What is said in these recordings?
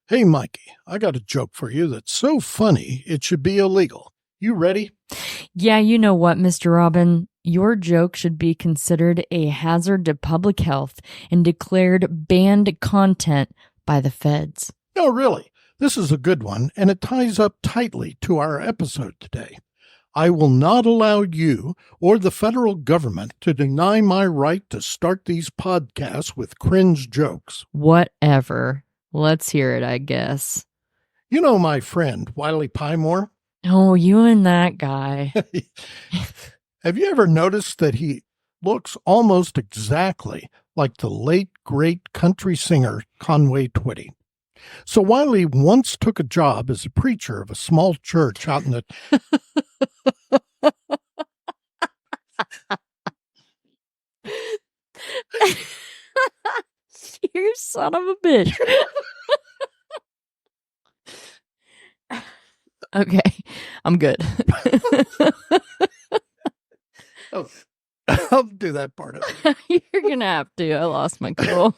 Hey, Mikey, I got a joke for you that's so funny it should be illegal. You ready? Yeah, you know what, Mr. Robin? Your joke should be considered a hazard to public health and declared banned content by the feds. No, really. This is a good one, and it ties up tightly to our episode today. I will not allow you or the federal government to deny my right to start these podcasts with cringe jokes. Whatever. Let's hear it, I guess. You know my friend, Wiley Pymore? Oh, you and that guy. Have you ever noticed that he looks almost exactly like the late, great country singer Conway Twitty? So Wiley once took a job as a preacher of a small church out in the... You son of a bitch. Okay, I'm good. Oh, I'll do that part of it. You're going to have to. I lost my cool.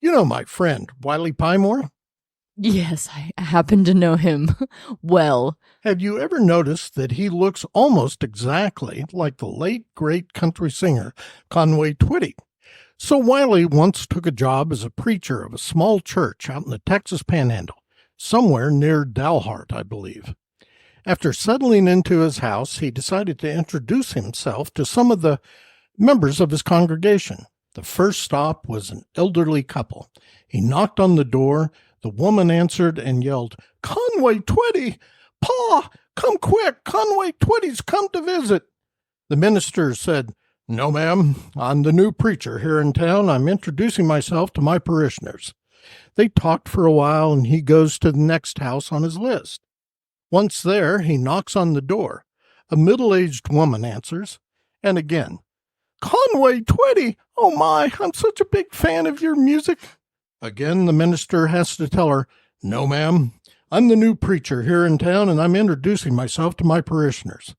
You know my friend, Wiley Pymore? Yes, I happen to know him well. Have you ever noticed that he looks almost exactly like the late, great country singer Conway Twitty? So Wiley once took a job as a preacher of a small church out in the Texas Panhandle, somewhere near Dalhart, I believe. After settling into his house, he decided to introduce himself to some of the members of his congregation. The first stop was an elderly couple. He knocked on the door. The woman answered and yelled, "Conway Twitty! Pa, come quick! Conway Twitty's come to visit!" The minister said, "No, ma'am. I'm the new preacher here in town. I'm introducing myself to my parishioners." They talked for a while, and he goes to the next house on his list. Once there, he knocks on the door. A middle-aged woman answers, and again, "Conway Twitty! Oh my, I'm such a big fan of your music." Again, the minister has to tell her, "No, ma'am. I'm the new preacher here in town, and I'm introducing myself to my parishioners."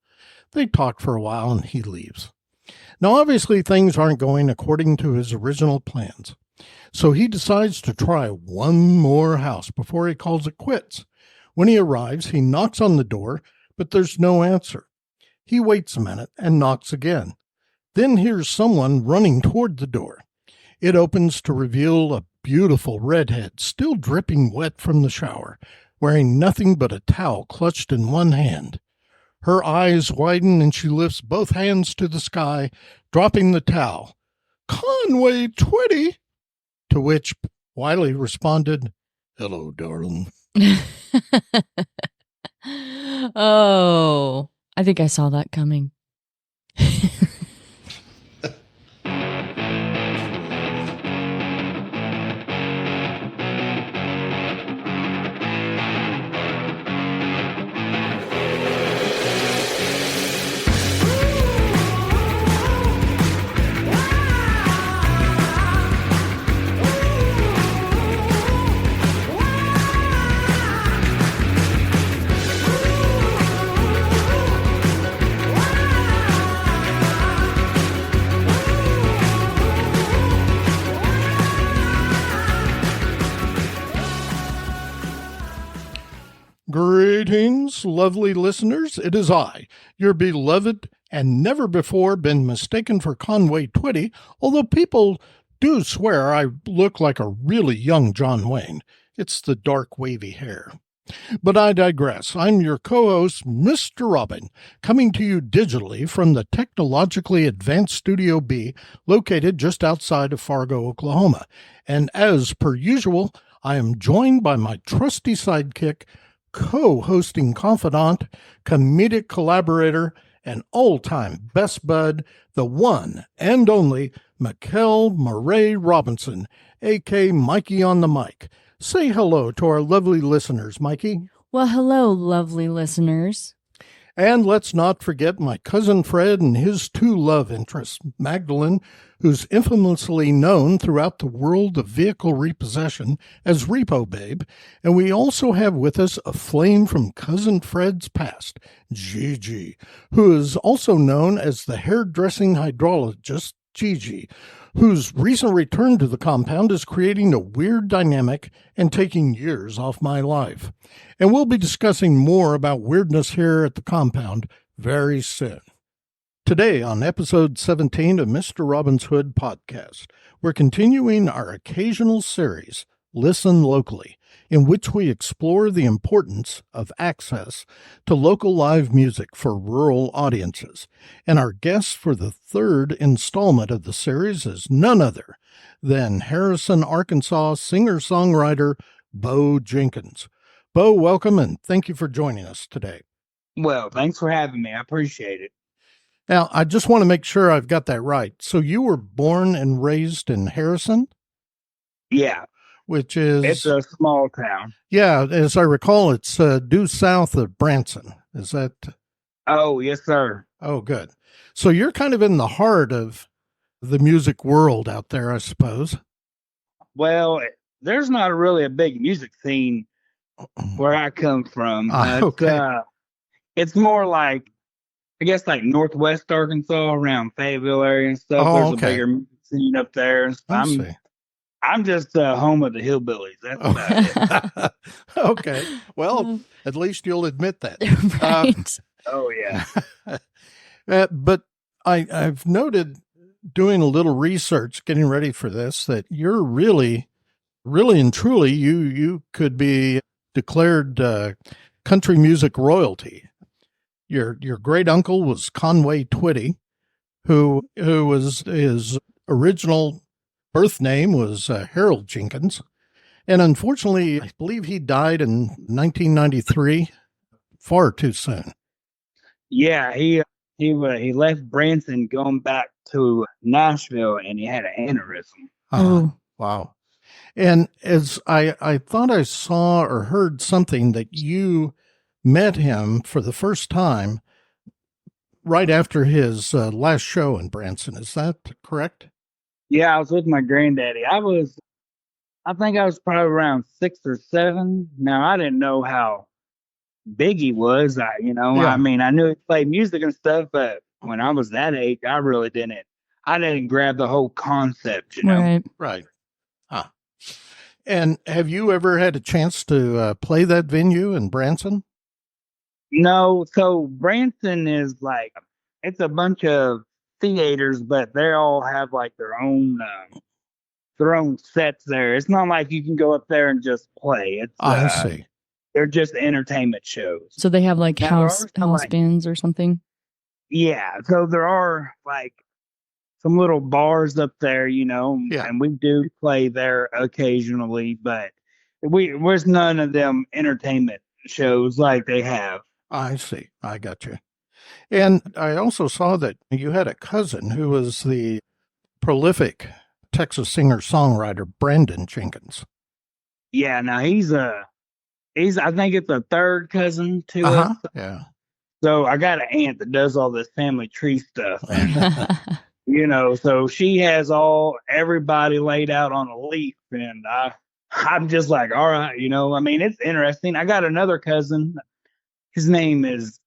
They talk for a while, and he leaves. Now, obviously, things aren't going according to his original plans. So he decides to try one more house before he calls it quits. When he arrives, he knocks on the door, but there's no answer. He waits a minute and knocks again. Then hears someone running toward the door. It opens to reveal a beautiful redhead, still dripping wet from the shower, wearing nothing but a towel clutched in one hand. Her eyes widen and she lifts both hands to the sky, dropping the towel. "Conway Twitty!" To which Wiley responded, "Hello, darling." Oh, I think I saw that coming. Greetings, lovely listeners. It is I, your beloved and never before been mistaken for Conway Twitty, although people do swear I look like a really young John Wayne. It's the dark, wavy hair. But I digress. I'm your co-host, Mr. Robin, coming to you digitally from the technologically advanced Studio B, located just outside of Fargo, Oklahoma. And as per usual, I am joined by my trusty sidekick, co-hosting confidant, comedic collaborator, and all-time best bud, the one and only Mikkel Murray Robinson, a.k.a. Mikey on the mic. Say hello to our lovely listeners, Mikey. Well, hello, lovely listeners. And let's not forget my cousin Fred and his two love interests, Magdalene, who's infamously known throughout the world of vehicle repossession as Repo Babe. And we also have with us a flame from cousin Fred's past, Gigi, who is also known as the hairdressing hydrologist, Gigi, whose recent return to the compound is creating a weird dynamic and taking years off my life. And we'll be discussing more about weirdness here at the compound very soon. Today, on episode 17 of Mr. Robin's Hood podcast, we're continuing our occasional series, Listen Locally, in which we explore the importance of access to local live music for rural audiences. And our guest for the third installment of the series is none other than Harrison, Arkansas singer-songwriter Beaux Jenkins. Beaux, welcome, and thank you for joining us today. Well, thanks for having me. I appreciate it. Now, I just want to make sure I've got that right. So you were born and raised in Harrison? Yeah. Which is... It's a small town. Yeah, as I recall, it's due south of Branson. Is that... Oh, yes, sir. Oh, good. So you're kind of in the heart of the music world out there, I suppose. Well, there's not really a big music scene where I come from. Okay. It's more like, I guess, like Northwest Arkansas, around Fayetteville area and stuff. Oh, There's okay. a bigger music scene up there. I'm just home of the hillbillies. That's about it. Okay. Well, at least you'll admit that. Right. Oh, yeah. But I've noted doing a little research, getting ready for this, that you're really and truly, you could be declared country music royalty. Your great uncle was Conway Twitty, who was his original birth name was Harold Jenkins, and unfortunately, I believe he died in 1993, far too soon. Yeah, he left Branson going back to Nashville, and he had an aneurysm. Oh. Wow. And as I thought I saw or heard something that you met him for the first time right after his last show in Branson. Is that correct? Yeah, I was with my granddaddy. I think I was probably around 6 or 7. Now, I didn't know how big he was. I knew he played music and stuff, but when I was that age, I really didn't. I didn't grab the whole concept, Right. Huh. And have you ever had a chance to play that venue in Branson? No, so Branson is like, it's a bunch of theaters, but they all have like their own sets there. It's not like you can go up there and just play. It's I see. They're just entertainment shows. So they have like Now, house like, bands or something? Yeah, so there are like some little bars up there, and we do play there occasionally, but there's none of them entertainment shows like they have. I see. I got you. And I also saw that you had a cousin who was the prolific Texas singer-songwriter Brandon Jenkins. Yeah, now he's I think it's a third cousin to us. Yeah. So I got an aunt that does all this family tree stuff. And, so she has everybody laid out on a leaf, and I'm just like, all right, it's interesting. I got another cousin. His name is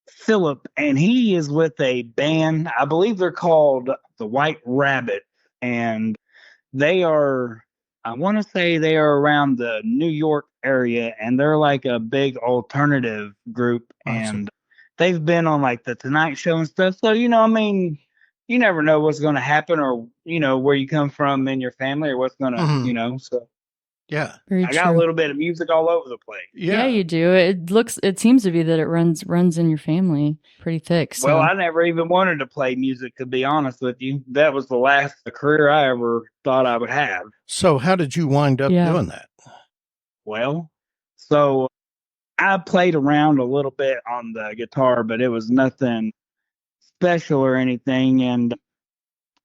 Philip, and he is with a band. I believe they're called the White Rabbit, and I want to say they are around the New York area, and they're like a big alternative group, and they've been on like the Tonight Show and stuff. So, you never know what's going to happen, or, where you come from in your family, or what's going to, so. Yeah. Very I got true. a little bit of music all over the place. Yeah, you do. It seems to be that it runs in your family pretty thick. So. Well, I never even wanted to play music, to be honest with you. That was the last career I ever thought I would have. So how did you wind up doing that? Well, so I played around a little bit on the guitar, but it was nothing special or anything. And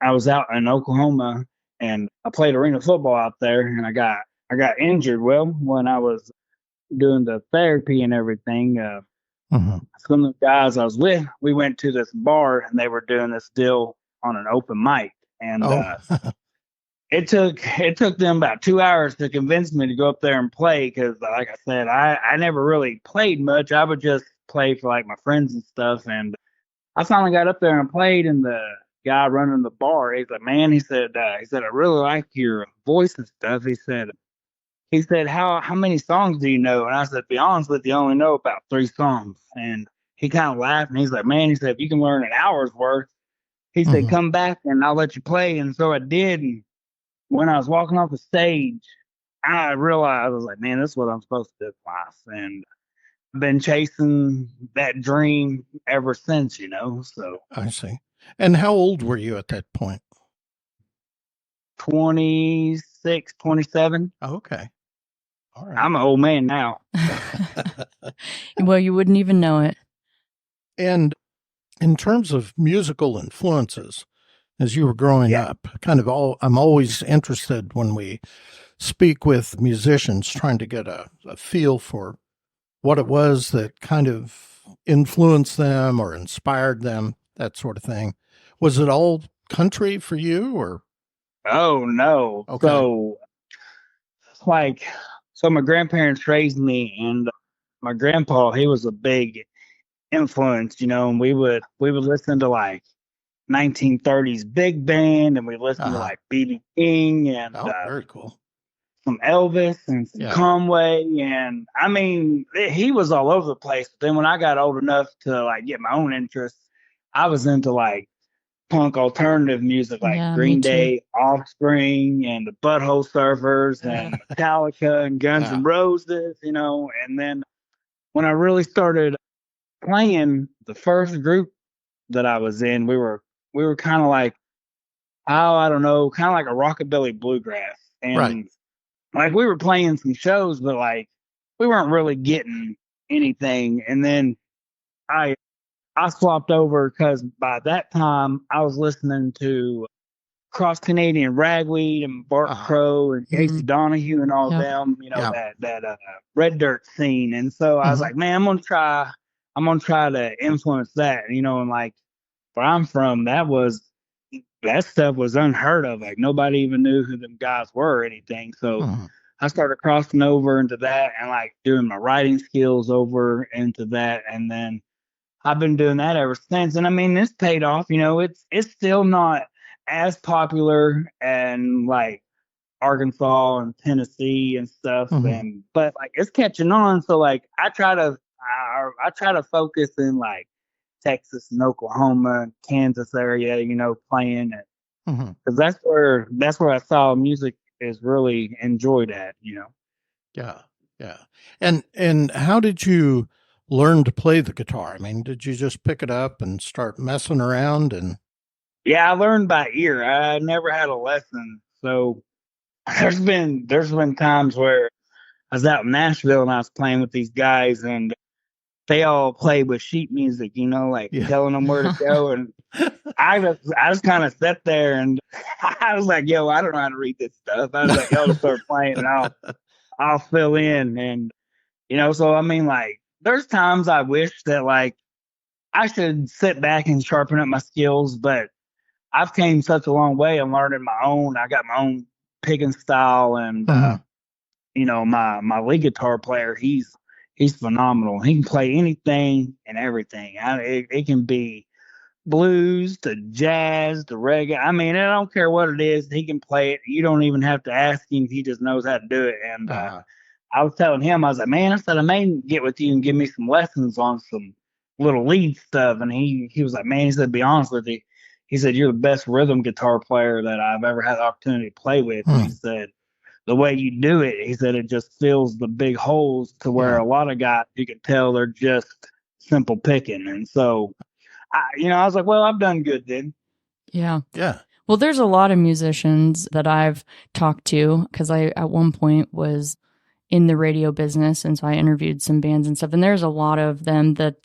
I was out in Oklahoma, and I played arena football out there, and I got injured. Well, when I was doing the therapy and everything, some of the guys I was with, we went to this bar, and they were doing this deal on an open mic, and it took them about 2 hours to convince me to go up there and play, because, like I said, I never really played much. I would just play for like my friends and stuff, and I finally got up there and played, and guy running the bar. He's like, man, he said, I really like your voice and stuff. He said, how many songs do you know? And I said, to be honest with you, I only know about 3 songs. And he kind of laughed and he's like, man, he said, if you can learn an hour's worth, he said, come back and I'll let you play. And so I did. And when I was walking off the stage, I realized, I was like, man, this is what I'm supposed to do in life. And I've been chasing that dream ever since, so. I see. And how old were you at that point? 26, 27. Okay. All right. I'm an old man now. Well, you wouldn't even know it. And in terms of musical influences, as you were growing up, I'm always interested when we speak with musicians, trying to get a feel for what it was that kind of influenced them or inspired them, that sort of thing. Was it all country for you, or? Oh, no. Okay. So my grandparents raised me, and my grandpa, he was a big influence, and we would listen to like 1930s big band, and we listened to like B.B. King and very cool. some Elvis and some Conway, and I mean, he was all over the place. But then when I got old enough to like get my own interests, I was into like punk alternative music, like Green Day, Offspring, and the Butthole Surfers, and Metallica, and Guns N' Roses, And then when I really started playing, the first group that I was in, we were kind of like, I don't know, kind of like a rockabilly bluegrass, and like we were playing some shows, but like we weren't really getting anything. And then I swapped over because by that time I was listening to Cross Canadian Ragweed and Bart Crow and Casey Donahue and all them, that Red Dirt scene. And so I was like, man, I'm gonna try to influence that, and like where I'm from, that stuff was unheard of. Like nobody even knew who them guys were or anything. So I started crossing over into that and like doing my writing skills over into that, and then I've been doing that ever since. And I mean, this paid off. It's still not as popular and like Arkansas and Tennessee and stuff, but like it's catching on. So like I try to focus in like Texas and Oklahoma and Kansas area, playing it because that's where I saw music is really enjoyed at. Yeah. And how did you learn to play the guitar? I mean, did you just pick it up and start messing around? And I learned by ear. I never had a lesson. So there's been times where I was out in Nashville and I was playing with these guys and they all play with sheet music, telling them where to go. And I just kind of sat there and I was like, yo, I don't know how to read this stuff. I was like, y'all just start playing and I'll fill in. And, so I mean, like, there's times I wish that like I should sit back and sharpen up my skills, but I've came such a long way in learning my own. I got my own picking style, and my lead guitar player, he's phenomenal. He can play anything and everything. It can be blues to jazz to reggae. I mean, I don't care what it is. He can play it. You don't even have to ask him. He just knows how to do it. And I was telling him, I was like, man, I may get with you and give me some lessons on some little lead stuff. And he was like, man, he said, be honest with you. He said, you're the best rhythm guitar player that I've ever had the opportunity to play with. He said, the way you do it, he said, it just fills the big holes to where a lot of guys, you can tell they're just simple picking. And so, I was like, well, I've done good then. Yeah. Yeah. Well, there's a lot of musicians that I've talked to because I, at one point, was in the radio business. And so I interviewed some bands and stuff. And there's a lot of them that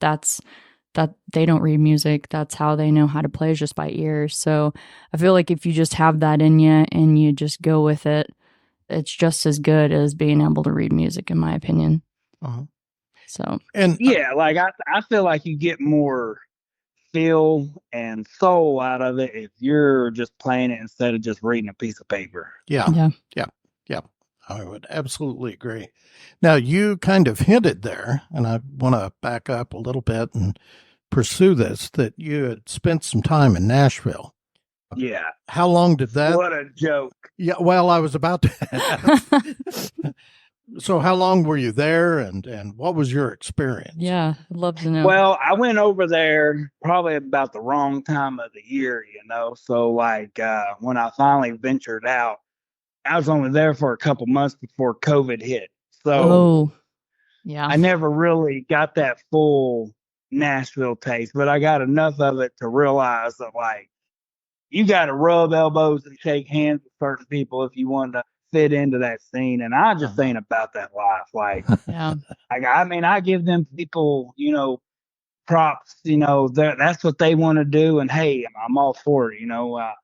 they don't read music. That's how they know how to play, is just by ear. So I feel like if you just have that in you and you just go with it, it's just as good as being able to read music, in my opinion. So, and like I feel like you get more feel and soul out of it if you're just playing it instead of just reading a piece of paper. Yeah. I would absolutely agree. Now, you kind of hinted there, and I want to back up a little bit and pursue this, that you had spent some time in Nashville. Yeah. How long did that? What a joke. Yeah, well, I was about to. So how long were you there, and what was your experience? Yeah, I'd love to know. Well, I went over there probably about the wrong time of the year, So like when I finally ventured out, I was only there for a couple months before COVID hit. So yeah. I never really got that full Nashville taste, but I got enough of it to realize that like you got to rub elbows and shake hands with certain people if you want to fit into that scene. And I just ain't about that life. Like, Yeah. I mean, I give them people, props, that's what they want to do. And hey, I'm all for it.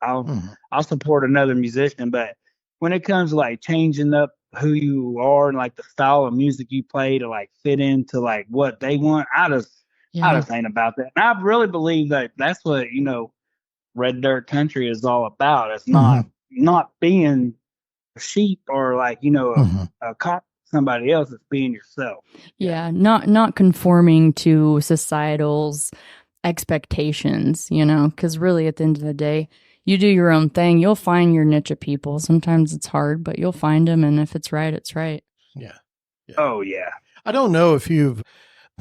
I'll support another musician. But when it comes to like changing up who you are and like the style of music you play to like fit into like what they want, I just ain't about that. And I really believe that that's what, Red Dirt Country is all about. It's not being a sheep or like, a cop somebody else. It's being yourself. Yeah, not conforming to societal's expectations, because really at the end of the day, you do your own thing. You'll find your niche of people. Sometimes it's hard, but you'll find them. And if it's right, it's right. Yeah. Oh, yeah. I don't know if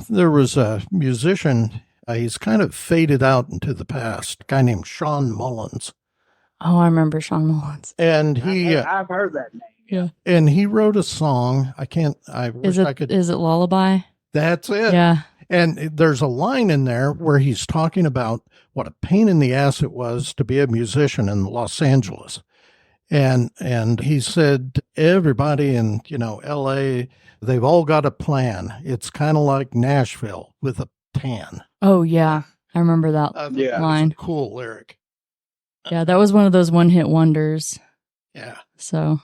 there was a musician, he's kind of faded out into the past, a guy named Sean Mullins. Oh, I remember Sean Mullins. And I've heard that name. Yeah. And he wrote a song. Is it Lullaby? That's it. Yeah. And there's a line in there where he's talking about what a pain in the ass it was to be a musician in Los Angeles. And he said, everybody in, LA, they've all got a plan. It's kind of like Nashville with a tan. Oh, yeah. I remember that line. Cool lyric. Yeah, that was one of those one-hit wonders. Yeah. So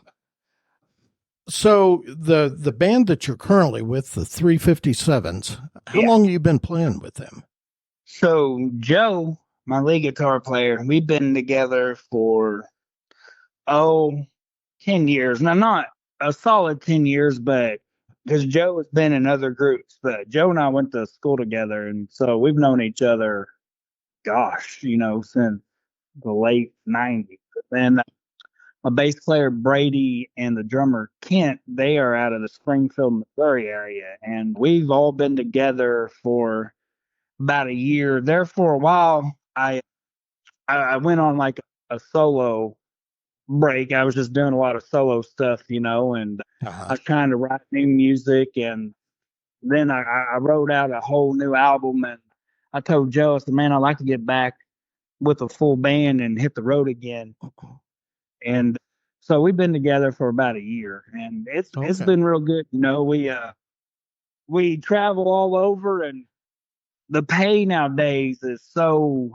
the band that you're currently with, the 357s, how long have you been playing with them? So Joe, my lead guitar player, we've been together for 10 years. Now, not a solid 10 years, but because Joe has been in other groups, but Joe and I went to school together, and so we've known each other, since the late 90s. But then my bass player Brady and the drummer Kent, they are out of the Springfield, Missouri area, and we've all been together for about a year. There for a while, I went on like a solo break. I was just doing a lot of solo stuff, and I was trying to write new music, and then I wrote out a whole new album, and I told Joe, I said, man, I'd like to get back with a full band and hit the road again. And so we've been together for about a year, and it's been real good. We travel all over, and the pay nowadays is so,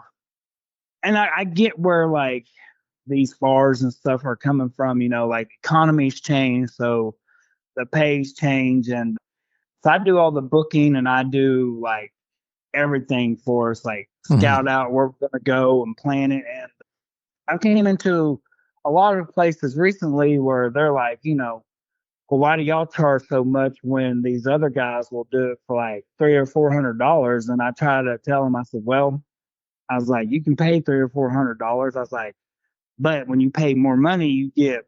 and I get where like these bars and stuff are coming from, like economies change, so the pays change. And so I do all the booking, and I do like everything for us, like scout out where we're going to go and plan it. And I came into a lot of places recently where they're like, well, why do y'all charge so much when these other guys will do it for like $300 or $400? And I try to tell them, I said, well, I was like, you can pay $300 or $400. I was like, but when you pay more money, you get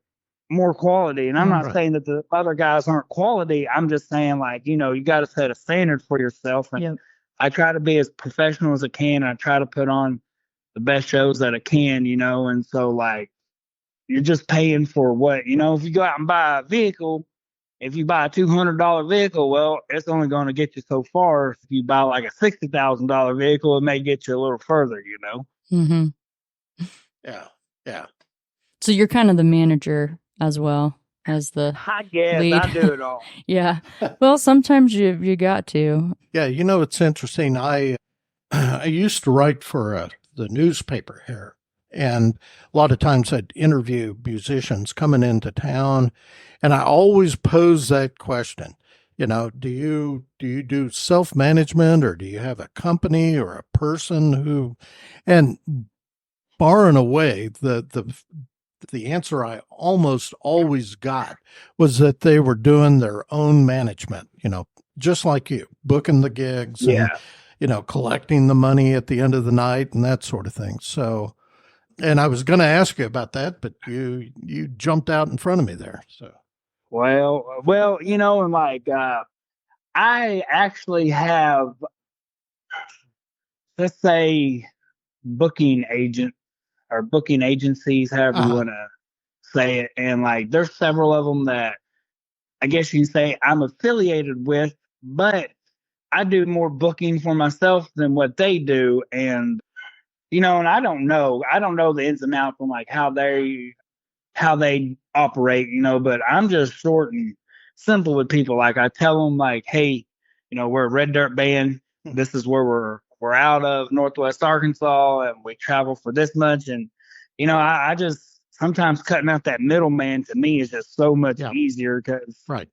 more quality. And I'm not saying that the other guys aren't quality. I'm just saying, like, you got to set a standard for yourself. And I try to be as professional as I can. I try to put on the best shows that I can, and so like you're just paying for what, if you go out and buy a vehicle, if you buy a $200 vehicle, well, it's only going to get you so far. If you buy like a $60,000 vehicle, it may get you a little further, Mm-hmm. Yeah. So you're kind of the manager as well as the I guess lead. I do it all. Yeah. Well, sometimes you got to. Yeah, it's interesting. I used to write for the newspaper here, and a lot of times I'd interview musicians coming into town, and I always pose that question. Do you do self-management, or do you have a company or a person who, and far and away, the answer I almost always got was that they were doing their own management, just like you, booking the gigs and, collecting the money at the end of the night and that sort of thing. So And I was going to ask you about that, but you jumped out in front of me there. So, Well, and like I actually have, let's say, booking agent or booking agencies, however you uh-huh. want to say it, and like there's several of them that I guess you can say I'm affiliated with, but I do more booking for myself than what they do, and and I don't know the ins and outs on like how they operate, but I'm just short and simple with people. Like I tell them like, hey, we're a red dirt band. This is where we're out of Northwest Arkansas and we travel for this much. And, I just sometimes cutting out that middleman to me is just so much easier because right.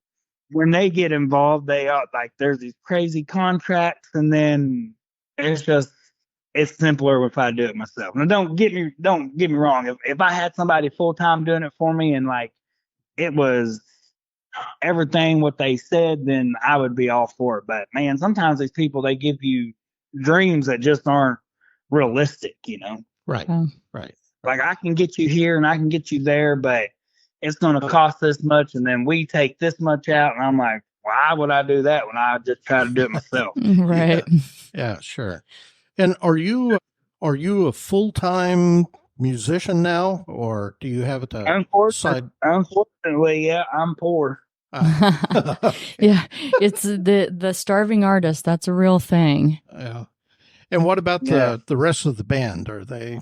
when they get involved, they are like, there's these crazy contracts and then it's simpler if I do it myself. Now, don't get me wrong. If I had somebody full time doing it for me and like it was everything what they said, then I would be all for it. But man, sometimes these people they give you dreams that just aren't realistic. Right, right. Like I can get you here and I can get you there, but it's going to cost this much, and then we take this much out, and I'm like, why would I do that when I just try to do it myself? Right. Yeah, sure. And are you a full-time musician now, or do you have it side? Unfortunately, yeah, I'm poor. Yeah, it's the starving artist. That's a real thing. Yeah. And what about the rest of the band? Are they?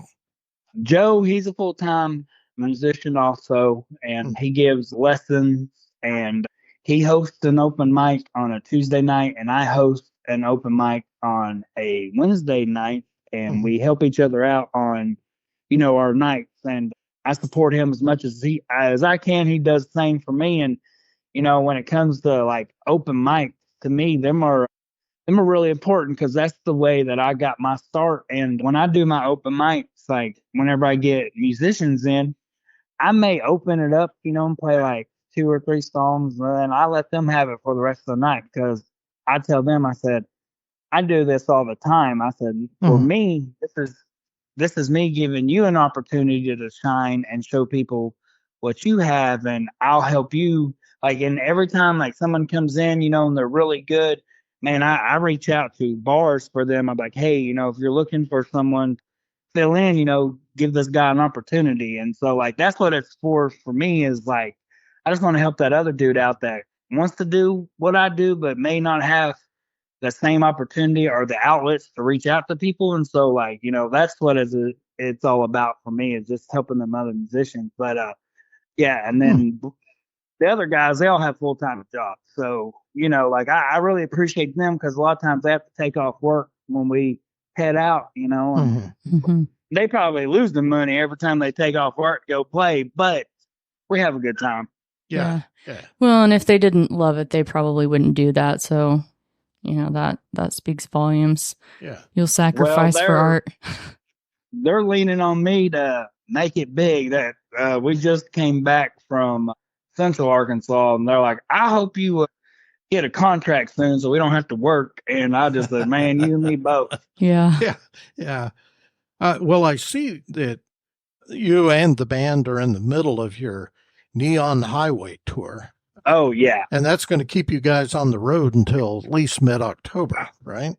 Joe, he's a full-time musician also, and he gives lessons, and he hosts an open mic on a Tuesday night, and I host an open mic on a Wednesday night, and we help each other out on, our nights, and I support him as much as I can. He does the same for me, and when it comes to like open mic, to me, them are really important because that's the way that I got my start. And when I do my open mics, like whenever I get musicians in, I may open it up, and play like 2 or 3 songs, and then I let them have it for the rest of the night because I tell them, I said, I do this all the time. I said, for me, this is me giving you an opportunity to shine and show people what you have, and I'll help you. Like, and every time like someone comes in, and they're really good, man, I reach out to bars for them. I'm like, hey, if you're looking for someone, fill in, give this guy an opportunity. And so like that's what it's for me is like I just want to help that other dude out that wants to do what I do, but may not have the same opportunity or the outlets to reach out to people. And so like, that's what it's all about for me is just helping them other musicians. But yeah, and then the other guys, they all have full-time jobs. So, like I really appreciate them because a lot of times they have to take off work when we head out, and they probably lose the money every time they take off work to go play, but we have a good time. Yeah. Well, and if they didn't love it, they probably wouldn't do that. So, that speaks volumes. Yeah. You'll sacrifice for art. They're leaning on me to make it big. That we just came back from Central Arkansas, and they're like, I hope you get a contract soon so we don't have to work. And I just said, man, you and me both. Yeah. Yeah. Well, I see that you and the band are in the middle of your Neon Highway tour. Oh, yeah. And that's going to keep you guys on the road until at least mid-October, right?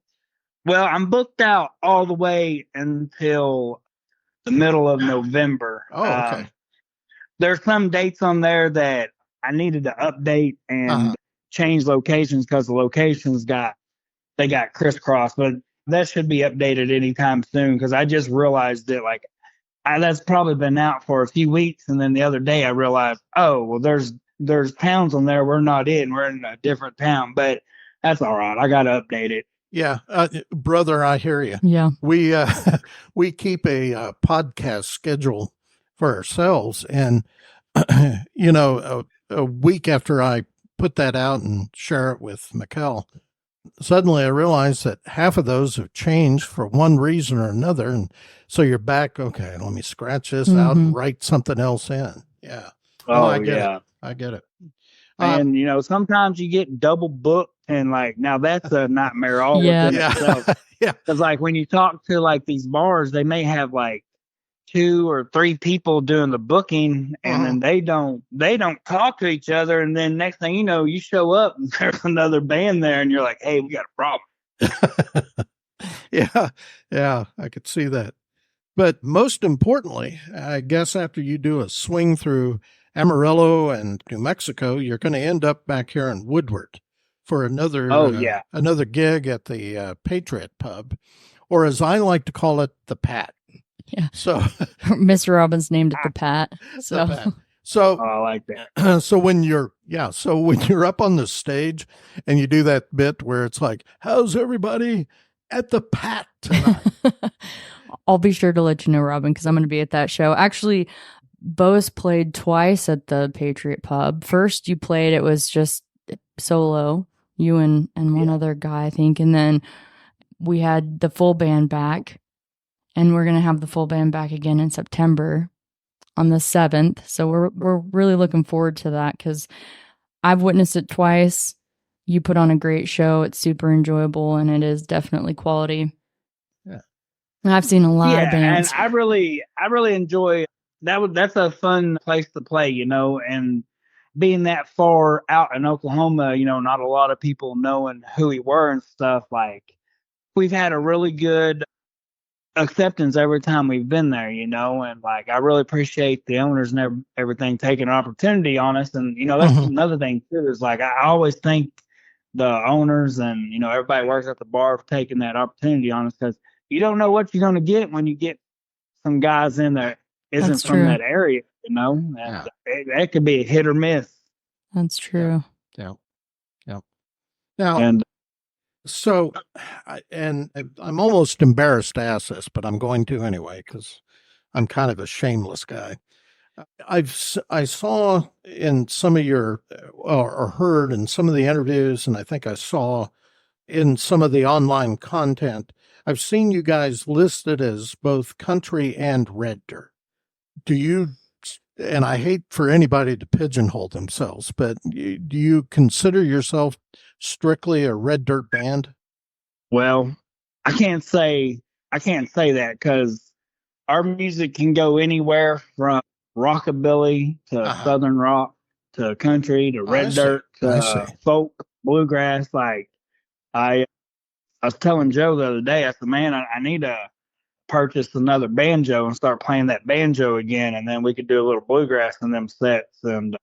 Well, I'm booked out all the way until the middle of November. Oh, okay. There's some dates on there that I needed to update and change locations because the locations got crisscrossed, but that should be updated anytime soon because I just realized that like that's probably been out for a few weeks, and then the other day I realized, oh well, there's towns on there we're not in. We're in a different town, but that's all right. I got to update it. Yeah, brother, I hear you. Yeah, we keep a podcast schedule for ourselves, and a week after I put that out and share it with Mikkel, suddenly I realized that half of those have changed for one reason or another, and so you're back. Okay, let me scratch this out and write something else in. Yeah. I get it. And sometimes you get double booked, and like now that's a nightmare all within itself. Yeah. Because like when you talk to like these bars, they may have like 2 or 3 people doing the booking, and then they don't talk to each other, and then next thing you know, you show up and there's another band there, and you're like, hey, we got a problem. Yeah, I could see that. But most importantly, I guess after you do a swing through Amarillo and New Mexico, you're going to end up back here in Woodward for another another gig at the Patriot Pub, or as I like to call it, the Pat. Yeah. So Mr. Robbins named it the Pat. So the Pat. So I like that. So when you're up on the stage and you do that bit where it's like, how's everybody at the Pat tonight? I'll be sure to let you know, Robin, because I'm going to be at that show. Actually, Beaux played twice at the Patriot Pub. First you played, it was just solo, you and one other guy, I think. And then we had the full band back, and we're going to have the full band back again in September on the 7th. So we're really looking forward to that, because I've witnessed it twice. You put on a great show. It's super enjoyable, and it is definitely quality. Yeah. I've seen a lot of bands. And I really enjoy that. That's a fun place to play, you know, and being that far out in Oklahoma, you know, not a lot of people knowing who we were and stuff. Like, we've had a really good acceptance every time we've been there, you know, and like, I really appreciate the owners and everything taking an opportunity on us. And, you know, that's another thing too, is like, I always thank the owners and, you know, everybody works at the bar for taking that opportunity on us, because you don't know what you're going to get when you get some guys in that isn't That's from true. that area, you know. And it could be a hit or miss. That's true. Yeah. Now, And so, I'm almost embarrassed to ask this, but I'm going to anyway, because I'm kind of a shameless guy. I saw in some of your, or heard in some of the interviews, and I think I saw in some of the online content, I've seen you guys listed as both country and red dirt. Do you, and I hate for anybody to pigeonhole themselves, but do you consider yourself strictly a red dirt band? well, I can't say that, because our music can go anywhere from rockabilly to southern rock to country to red dirt to folk, bluegrass. Like, I was telling Joe the other day, I said, man, I need to purchase another banjo and start playing that banjo again, and then we could do a little bluegrass in them sets. And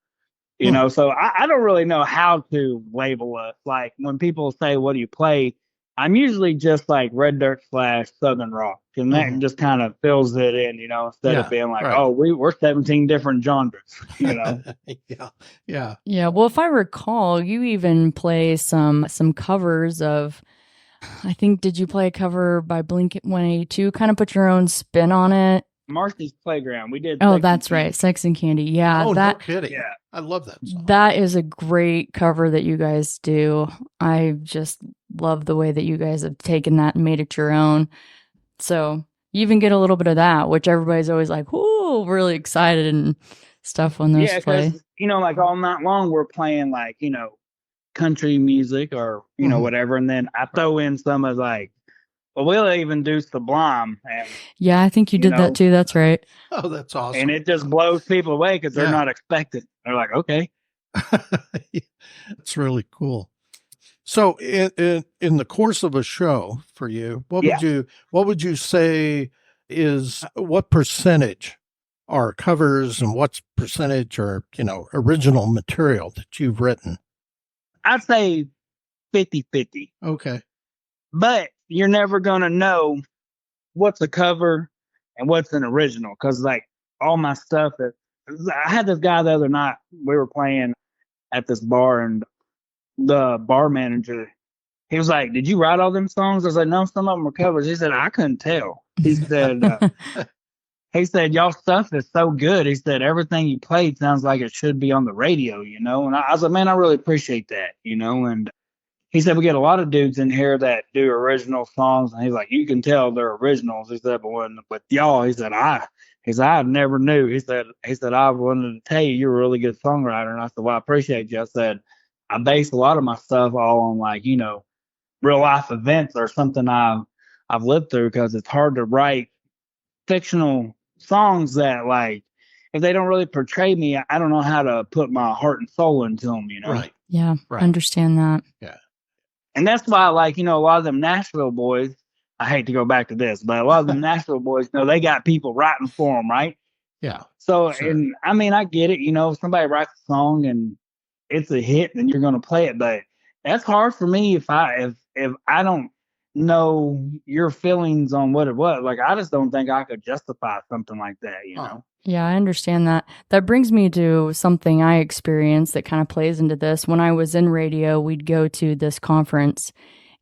you know, so I don't really know how to label us. Like, when people say, what do you play? I'm usually just like red dirt / southern rock, and that just kind of fills it in, you know, instead of being like, oh, we're 17 different genres, you know. Yeah. Well, if I recall, you even play some covers of, I think, did you play a cover by Blink-182? Kind of put your own spin on it. Marcy's Playground. We did. Oh, that's right. Sex and Candy. Yeah. Oh, no kidding. Yeah. I love that song. That is a great cover that you guys do. I just love the way that you guys have taken that and made it your own. So you even get a little bit of that, which everybody's always like, whoo, really excited and stuff when those play. You know, like all night long, we're playing like, you know, country music or, you know, whatever. And then I throw in some of like, well, we'll even do Sublime. And, yeah, I think you did that too. That's right. Oh, that's awesome. And it just blows people away because they're not expecting. They're like, okay. It's really cool. So in the course of a show for you, what would you say is, what percentage are covers and what percentage are, you know, original material that you've written? I'd say 50-50. Okay. But you're never going to know what's a cover and what's an original, because like all my stuff I had this guy the other night, we were playing at this bar, and the bar manager, he was like, did you write all them songs? I was like, no, some of them were covers. He said, I couldn't tell. He said, y'all stuff is so good. He said, everything you played sounds like it should be on the radio, you know? And I was like, man, I really appreciate that, you know? And he said, we get a lot of dudes in here that do original songs. And he's like, you can tell they're originals. He said, but with y'all, he said, I never knew. He said, I wanted to tell you're a really good songwriter. And I said, well, I appreciate you. I said, I base a lot of my stuff all on, like, you know, real life events or something I've lived through, because it's hard to write fictional songs that like if they don't really portray me, I don't know how to put my heart and soul into them, you know? Right. Yeah. Right. Understand that. Yeah. And that's why, like, you know, a lot of them Nashville boys, I hate to go back to this, but a lot of them Nashville boys, you know, they got people writing for them, right? Yeah. So, Sure. and I mean, I get it, you know, if somebody writes a song and it's a hit, then you're going to play it. But that's hard for me if I don't know your feelings on what it was. Like, I just don't think I could justify something like that, you know? Yeah, I understand that. That brings me to something I experienced that kind of plays into this. When I was in radio, we'd go to this conference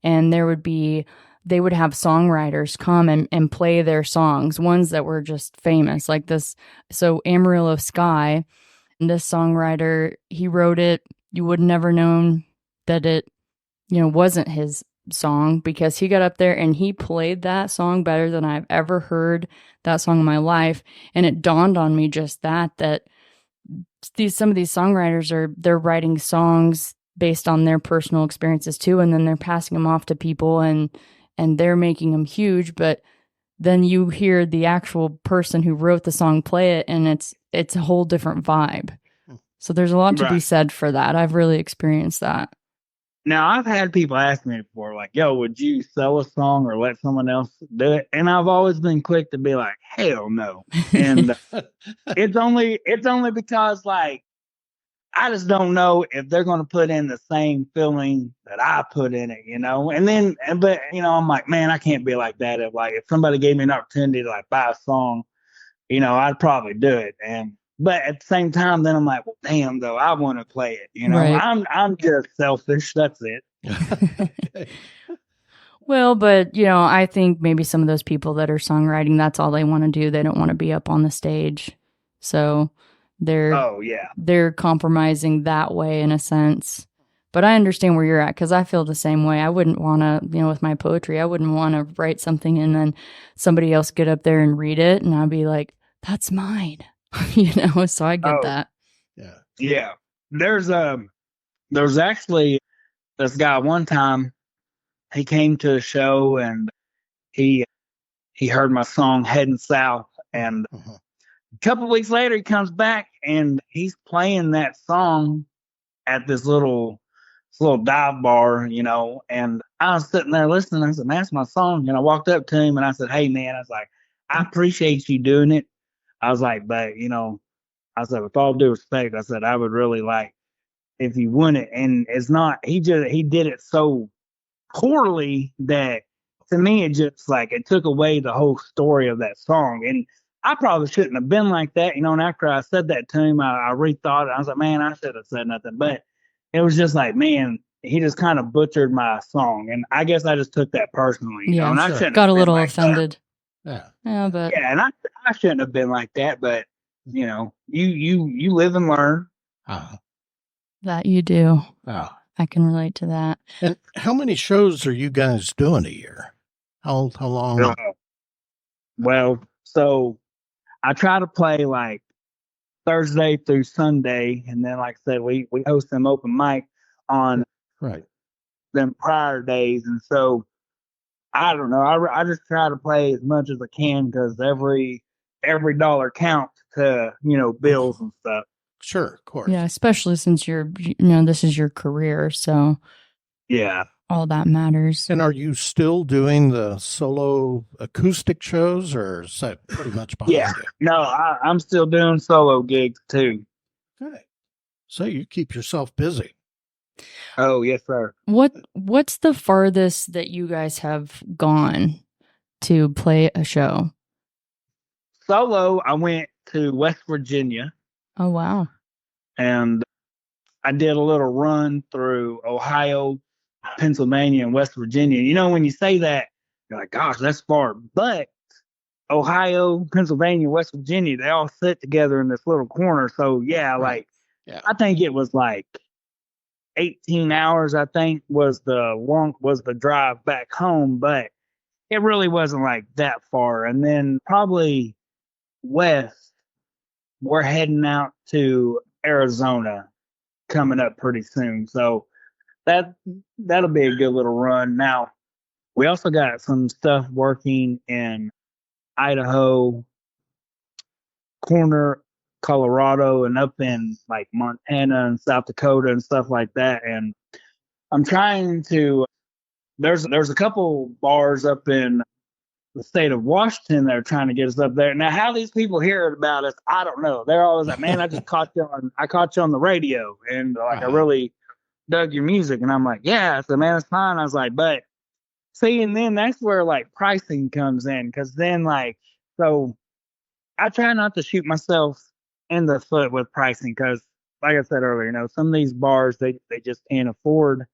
and they would have songwriters come and play their songs, ones that were just famous, like this. So Amarillo Sky, this songwriter, he wrote it. You would never known that it, wasn't his song because he got up there and he played that song better than I've ever heard that song in my life. And it dawned on me just that some of these songwriters they're writing songs based on their personal experiences too, and then they're passing them off to people and they're making them huge. But then you hear the actual person who wrote the song play it, and it's a whole different vibe. So there's a lot to be said for that. I've really experienced that. Now, I've had people ask me before, like, yo, would you sell a song or let someone else do it? And I've always been quick to be like, hell no. And it's only because, like, I just don't know if they're going to put in the same feeling that I put in it, you know? But, you know, I'm like, man, I can't be like that. If somebody gave me an opportunity to, like, buy a song, you know, I'd probably do it. But at the same time, then I'm like, well, damn, though, I want to play it. You know, right. I'm just selfish. That's it. Well, but, I think maybe some of those people that are songwriting, that's all they want to do. They don't want to be up on the stage. So they're compromising that way in a sense. But I understand where you're at because I feel the same way. I wouldn't want to, with my poetry, I wouldn't want to write something and then somebody else get up there and read it. And I'd be like, that's mine. So I get that. Yeah. Yeah. There's actually this guy one time, he came to a show and he heard my song Heading South. And a couple of weeks later, he comes back and he's playing that song at this little dive bar, you know. And I was sitting there listening. I said, man, that's my song. And I walked up to him and I said, hey, man, I was like, I appreciate you doing it. I was like, but, I said, with all due respect, I said, I would really like if you wouldn't. And it's not, he did it so poorly that to me, it just like, it took away the whole story of that song. And I probably shouldn't have been like that, And after I said that to him, I rethought it. I was like, man, I should have said nothing. But it was just like, man, he just kind of butchered my song. And I guess I just took that personally. Yeah, and I got a little offended. That. But yeah, and I shouldn't have been like that, but you live and learn. That you do. Oh. I can relate to that. And how many shows are you guys doing a year? How long? Well, so I try to play like Thursday through Sunday, and then like I said, we host them open mic on them prior days, and so I don't know. I just try to play as much as I can because every dollar counts to bills and stuff. Sure, of course. Yeah, especially since this is your career, so yeah, all that matters. And are you still doing the solo acoustic shows, or is that pretty much behind you? No, I'm still doing solo gigs too. Okay, so you keep yourself busy. Oh yes, sir. What's the farthest that you guys have gone to play a show? Solo, I went to West Virginia. Oh, wow. And I did a little run through Ohio, Pennsylvania, and West Virginia. When you say that, you're like, gosh, that's far. But Ohio, Pennsylvania, West Virginia, they all sit together in this little corner. So, I think it was like 18 hours, I think, was the drive back home. But it really wasn't like that far. And then probably west, we're heading out to Arizona coming up pretty soon. So that'll be a good little run. Now, we also got some stuff working in Idaho, corner Colorado and up in like Montana and South Dakota and stuff like that. And I'm trying to. There's a couple bars up in the state of Washington that are trying to get us up there. Now, how these people hear about us, I don't know. They're always like, "Man, I caught you on the radio, and like I really dug your music." And I'm like, "Yeah." I said, "Man, it's fine." I was like, "But see," and then that's where like pricing comes in, because then like so I try not to shoot myself in the foot with pricing, because like I said earlier, some of these bars they just can't afford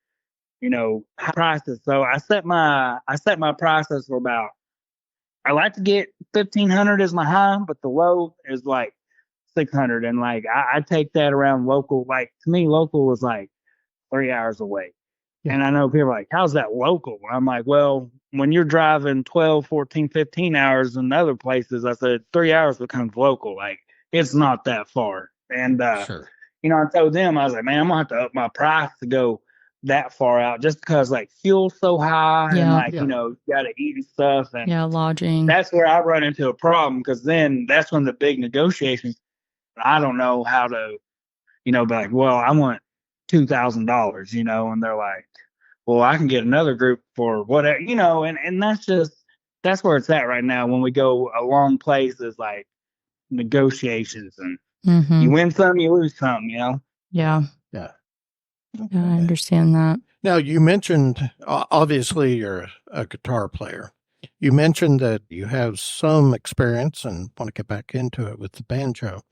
high prices. So I set my prices for about. I like to get 1,500 as my high, but the low is like 600, and like I take that around local. Like to me, local was like 3 hours away. Yeah. And I know people are like, how's that local? I'm like, well, when you're driving 12, 14, 15 hours in other places, I said 3 hours becomes local. Like it's not that far. And, Sure. I told them, I was like, man, I'm going to have to up my price to go that far out, just because like fuel's so high and like, you got to eat and stuff. And lodging. that's where I run into a problem, because then that's when the big negotiations, I don't know how to, be like, well, I want $2,000, and they're like, well, I can get another group for whatever, and that's where it's at right now. When we go a long place, is like negotiations, and you win some, you lose some, Yeah. Yeah. Yeah, I understand that. Now, you mentioned, obviously, you're a guitar player. You mentioned that you have some experience and want to get back into it with the banjo.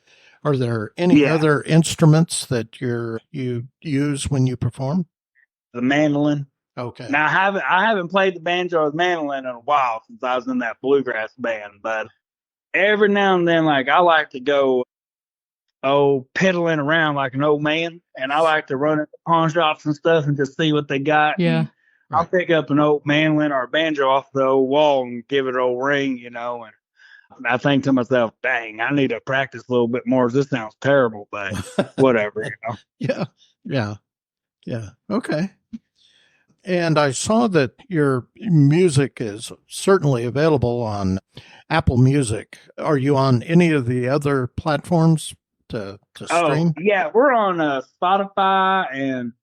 Are there any other instruments that you use when you perform? The mandolin. Okay. Now I haven't played the banjo or the mandolin in a while, since I was in that bluegrass band, but every now and then, like I like to go pedaling around like an old man, and I like to run at the pawn shops and stuff and just see what they got. Yeah. I'll pick up an old mandolin or a banjo off the old wall and give it an old ring, and I think to myself, dang, I need to practice a little bit more. This sounds terrible, but whatever, Yeah. Okay. And I saw that your music is certainly available on Apple Music. Are you on any of the other platforms to stream? Yeah, we're on Spotify and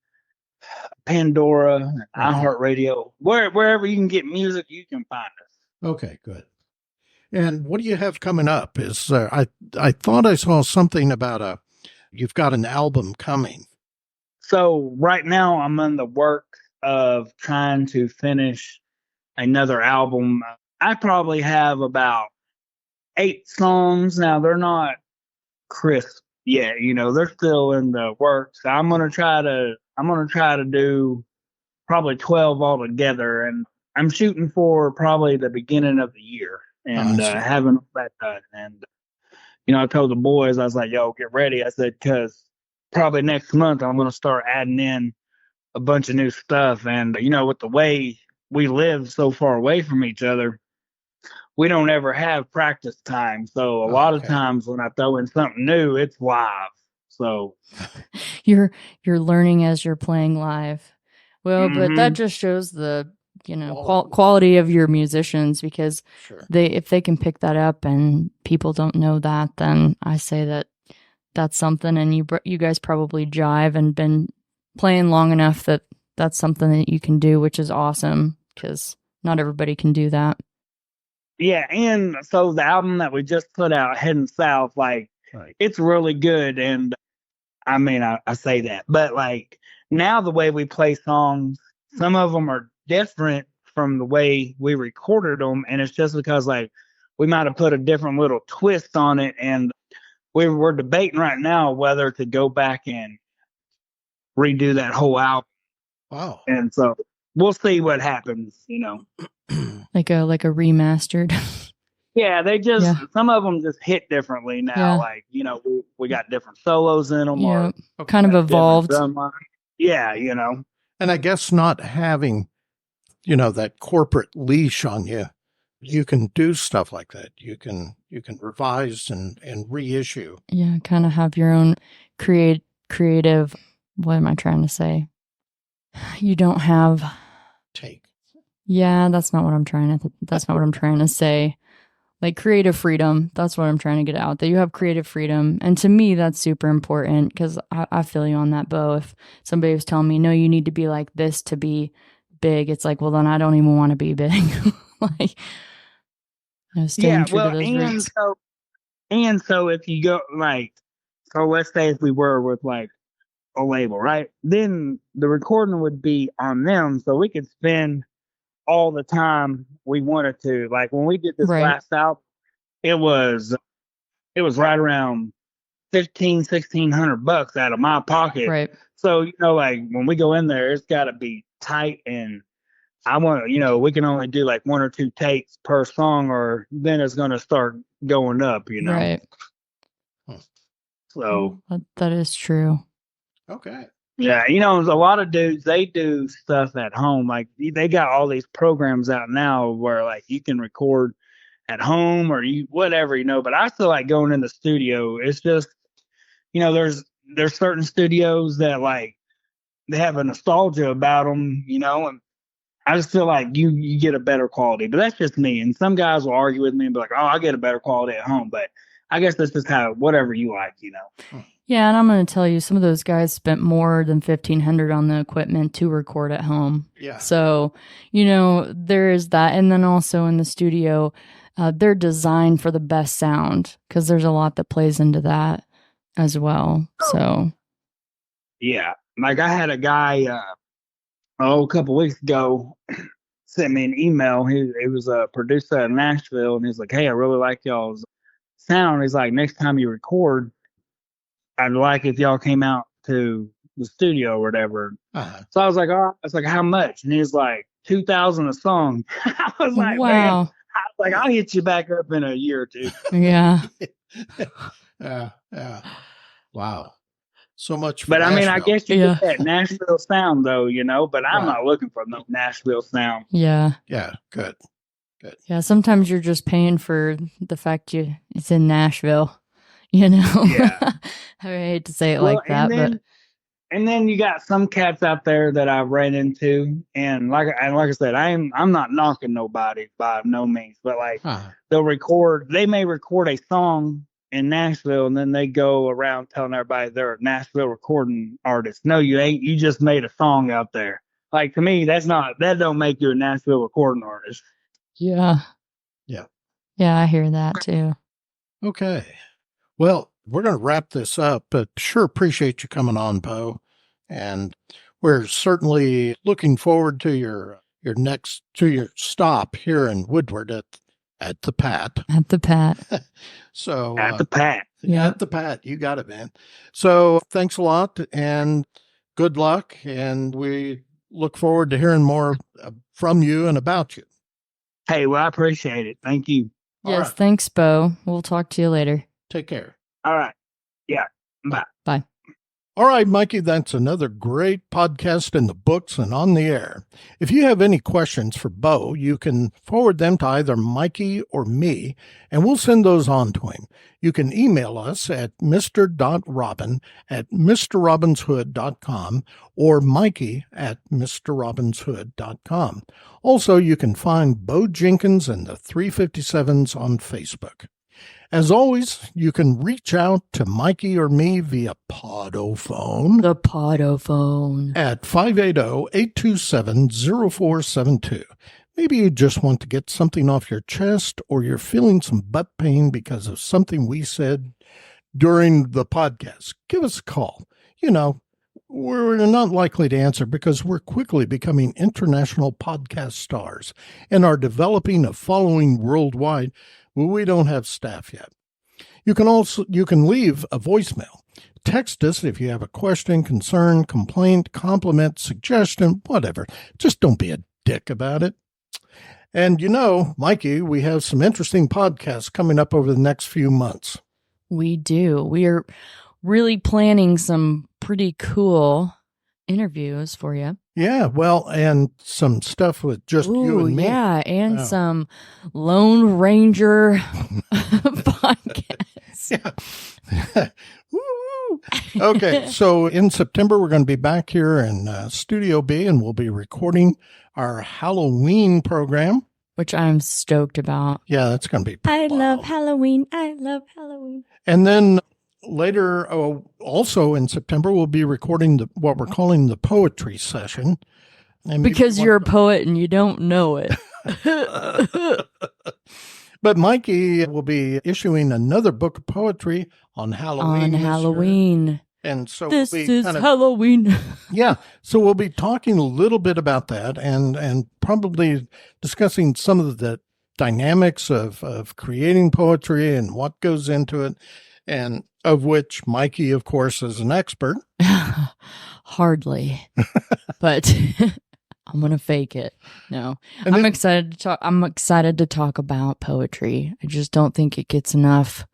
Pandora, iHeartRadio. Wherever you can get music, you can find us. Okay, good. And what do you have coming up? I thought I saw something about you've got an album coming. So right now I'm in the work of trying to finish another album. I probably have about 8 songs now. They're not crisp yet, they're still in the works. I'm gonna try to do probably 12 altogether, and I'm shooting for probably the beginning of the year, and having that done. And I told the boys, I was like, yo, get ready. I said, because probably next month I'm gonna start adding in a bunch of new stuff. And with the way we live so far away from each other, we don't ever have practice time. So a lot of times when I throw in something new, it's live. So you're learning as you're playing live. Well, but that just shows the quality of your musicians, because if they can pick that up and people don't know that, then I say that's something. And you guys probably jive and been playing long enough that that's something that you can do, which is awesome, because not everybody can do that. Yeah, and so the album that we just put out, Heading South, like it's really good. And I mean, I say that, but like now the way we play songs, some of them are different from the way we recorded them, and it's just because like we might have put a different little twist on it, and we're debating right now whether to go back and redo that whole album. Wow. And so we'll see what happens, like a remastered. Yeah, some of them just hit differently now. Yeah. Like, we got different solos in them. Yeah, or kind of evolved. Yeah, And I guess not having, that corporate leash on you, you can do stuff like that. You can revise and reissue. Yeah, kind of have your own creative. What am I trying to say? You don't have take. Yeah, that's not what I'm trying to say. Like creative freedom. That's what I'm trying to get out. That you have creative freedom. And to me, that's super important because I feel you on that, Beau. If somebody was telling me, no, you need to be like this to be big, it's like, well, then I don't even want to be big. Like, staying true to those roots. So if you go like, so let's say if we were with like a label, right? Then the recording would be on them, so we could spend all the time we wanted to. Like when we did this last album, it was right around $1,600 out of my pocket. Right. So, like when we go in there, it's got to be tight, and I want to, we can only do like 1 or 2 takes per song, or then it's going to start going up, Right. So that is true. Okay. Yeah, a lot of dudes, they do stuff at home. Like they got all these programs out now where like you can record at home or whatever, but I still like going in the studio. It's just, there's certain studios that like they have a nostalgia about them, and I just feel like you get a better quality. But that's just me. And some guys will argue with me and be like, oh, I get a better quality at home. But I guess that's just whatever you like, Yeah, and I'm going to tell you, some of those guys spent more than $1,500 on the equipment to record at home. Yeah. So, there is that. And then also in the studio, they're designed for the best sound because there's a lot that plays into that as well. So, yeah, like I had a guy a couple weeks ago sent me an email. He was a producer in Nashville, and he's like, "Hey, I really like y'all's sound." He's like, "Next time you record, I'd like if y'all came out to the studio or whatever." Uh-huh. So I was like, "Oh," I was like, "How much?" And he's like, $2,000 a song. I was like, wow. Man. I was like, I'll hit you back up in a year or 2. Yeah. Yeah. Wow. So much for But Nashville. I mean, I guess you get that Nashville sound though, but I'm not looking for no Nashville sound. Yeah. Yeah. Good. Yeah. Sometimes you're just paying for the fact it's in Nashville, Yeah. I hate to say it like that, but. And then you got some cats out there that I've ran into, and like I said, I'm not knocking nobody by no means, but like they may record a song in Nashville, and then they go around telling everybody they're a Nashville recording artist. No, you ain't. You just made a song out there. Like to me, that don't make you a Nashville recording artist. Yeah. Yeah. Yeah, I hear that too. Okay. Well, we're going to wrap this up, but sure appreciate you coming on, Beau. And we're certainly looking forward to your stop here in Woodward at the Pat. At the Pat. So at the Pat. Yeah. At the Pat. You got it, man. So thanks a lot and good luck. And we look forward to hearing more from you and about you. Hey, well, I appreciate it. Thank you. Yes. Right. Thanks, Beau. We'll talk to you later. Take care. All right. Yeah. Bye. Bye. All right, Mikey, that's another great podcast in the books and on the air. If you have any questions for Beau, you can forward them to either Mikey or me, and we'll send those on to him. You can email us at mr.robin@mrrobinshood.com or mikey@mrrobinshood.com. Also, you can find Beaux Jenkins and the 357s on Facebook. As always, you can reach out to Mikey or me via Podophone. The Podophone. At 580-827-0472. Maybe you just want to get something off your chest or you're feeling some butt pain because of something we said during the podcast. Give us a call. We're not likely to answer because we're quickly becoming international podcast stars and are developing a following worldwide. Well, we don't have staff yet. You can leave a voicemail. Text us if you have a question, concern, complaint, compliment, suggestion, whatever. Just don't be a dick about it. And Mikey, we have some interesting podcasts coming up over the next few months. We do. We are really planning some pretty cool interviews for you. Yeah, well, and some stuff with just you and me. Yeah, and some Lone Ranger podcasts. Yeah. Okay, so in September, we're going to be back here in Studio B, and we'll be recording our Halloween program. which I'm stoked about. Yeah, that's going to be I wild. love Halloween. I love Halloween. And then later, also in September, we'll be recording what we're calling the poetry session. And Because you're a poet and you don't know it. But Mikey will be issuing another book of poetry on Halloween. On Halloween. Year. And so this we'll is Halloween. Yeah. So we'll be talking a little bit about that and probably discussing some of the dynamics of creating poetry and what goes into it, and of which Mikey, of course, is an expert. Hardly. But I'm going to fake it. No. I'm excited to talk about poetry. I just don't think it gets enough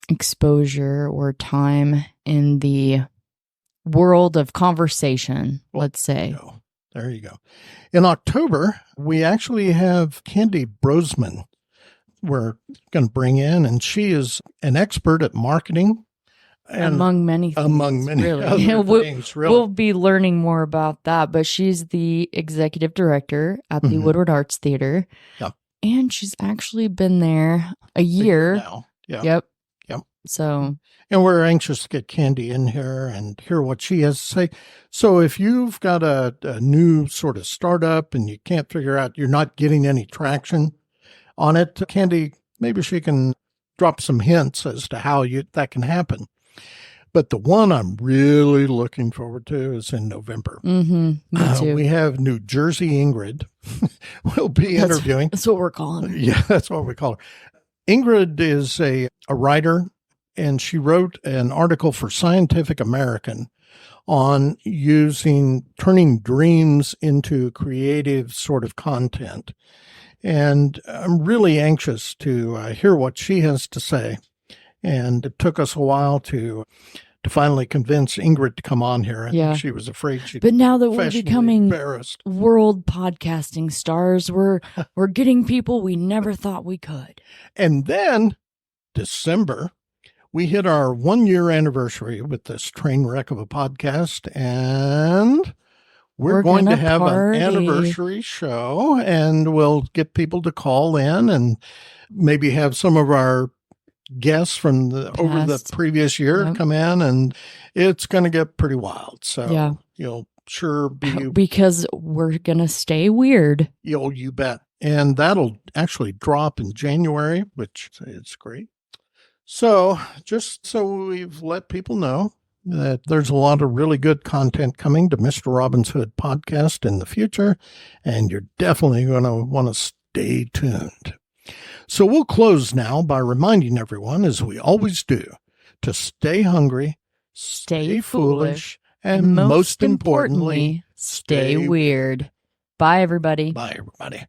exposure or time in the world of conversation, let's say. There you go. In October, we actually have Candy Brosman we're going to bring in, and she is an expert at marketing. And among many things, really. Other things, really. We'll be learning more about that, but she's the executive director at the Woodward Arts Theater. Yep. And she's actually been there a year now. Yeah. Yep. So, and we're anxious to get Candy in here and hear what she has to say. So if you've got a new sort of startup and you can't figure out, you're not getting any traction on it, Candy, maybe she can drop some hints as to how that can happen. But the one I'm really looking forward to is in November. Me too. We have New Jersey Ingrid. We'll be interviewing. That's what we're calling her. Yeah, that's what we call her. Ingrid is a writer, and she wrote an article for Scientific American on turning dreams into creative sort of content. And I'm really anxious to hear what she has to say. And it took us a while to finally convince Ingrid to come on here. And she was afraid she'd But now that we're becoming embarrassed. World podcasting stars, we're getting people we never thought we could. And then December, we hit our 1-year anniversary with this train wreck of a podcast, and we're going to have an anniversary show, and we'll get people to call in and maybe have some of our guests from over the previous year come in, and it's going to get pretty wild. So you'll sure be, because we're going to stay weird. You bet. And that'll actually drop in January, which is great. So just so we've let people know that there's a lot of really good content coming to Mr. Robin's Hood podcast in the future, and you're definitely going to want to stay tuned. So we'll close now by reminding everyone, as we always do, to stay hungry, stay foolish, and most importantly, stay weird. Bye, everybody. Bye, everybody.